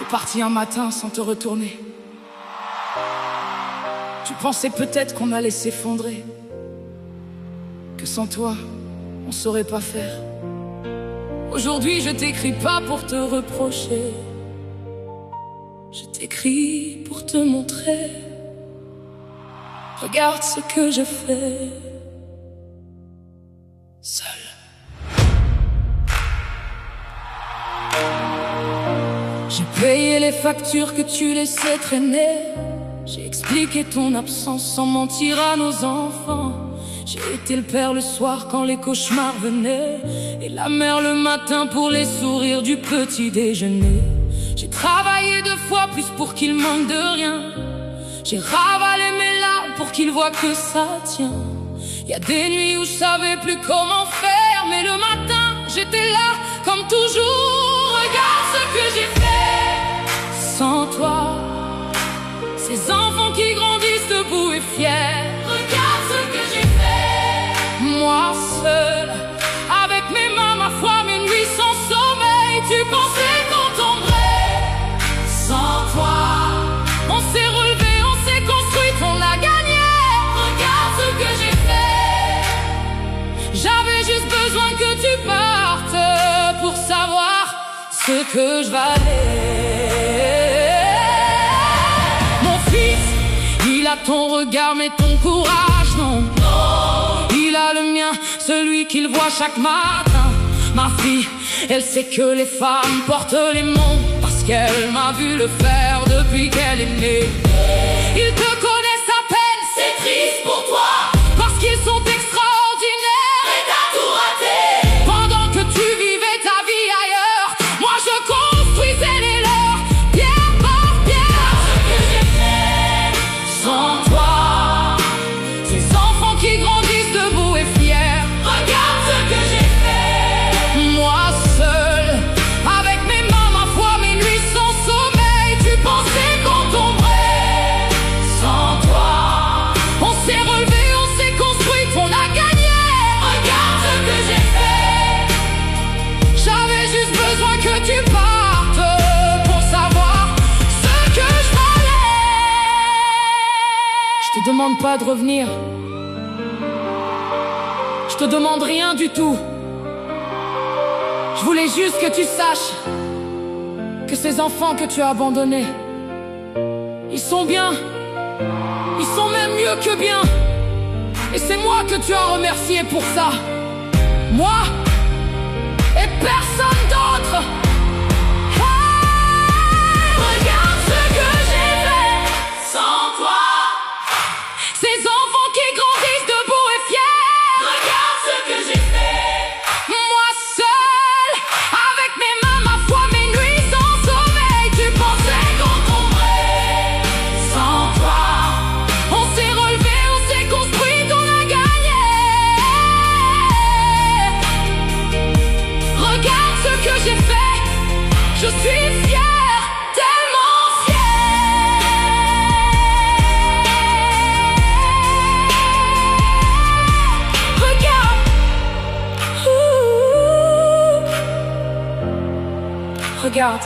parti un matin sans te retourner. Tu pensais peut-être qu'on allait s'effondrer, que sans toi, on saurait pas faire. Aujourd'hui, je t'écris pas pour te reprocher, je t'écris pour te montrer. Regarde ce que je fais, seul. J'ai payé les factures que tu laissais traîner. J'ai expliqué ton absence sans mentir à nos enfants. J'ai été le père le soir quand les cauchemars venaient, et la mère le matin pour les sourires du petit déjeuner. J'ai travaillé 2 fois plus pour qu'il manque de rien. J'ai ravalé mes larmes pour qu'il voit que ça tient. Y a des nuits où je savais plus comment faire, mais le matin j'étais là comme toujours. Regarde ce que j'ai fait sans toi, ces enfants qui grandissent debout et fiers. Regarde ce que j'ai fait, moi seul, avec mes mains, ma foi, mes nuits sans sommeil. Tu pensais qu'on tomberait sans toi. On s'est relevé, on s'est construit, on a gagné. Regarde ce que j'ai fait. J'avais juste besoin que tu partes pour savoir ce que je valais. Mon fils, il a ton regard mais ton courage non. Il a le mien, celui qu'il voit chaque matin. Ma fille, elle sait que les femmes portent les monts, parce qu'elle m'a vu le faire depuis qu'elle est née. Ils te connaissent à peine, c'est triste pour toi, parce qu'ils sont extraordinaires et t'as tout raté. Pendant que tu vivais ta vie ailleurs, moi je construisais les leurs, pierre par pierre. Ce que j'ai fait sans toi, ces enfants qui grandissent debout et fiers. Regarde ce que j'ai fait, moi seul, avec mes mains, ma foi, mes nuits sans sommeil. Tu pensais qu'on tomberait sans toi. On s'est relevé, on s'est construit, on a gagné. Regarde ce que j'ai fait. J'avais juste besoin que tu partes pour savoir ce que je valais. Je te demande pas de revenir, je te demande rien du tout. Je voulais juste que tu saches que ces enfants que tu as abandonnés, ils sont bien, ils sont même mieux que bien. Et c'est moi que tu as remercié pour ça, moi et personne d'autre. Hey, regarde ce que j'ai fait sans toi, ces enfants qui grandissent debout et fiers. Regarde ce que j'ai fait, moi seul, avec mes mains, ma foi, mes nuits sans sommeil. Tu pensais qu'on tomberait sans toi. On s'est relevé, on s'est construit, on a gagné. Regarde ce que j'ai fait, je suis fier, tellement fier. Regarde, ouh. Regarde.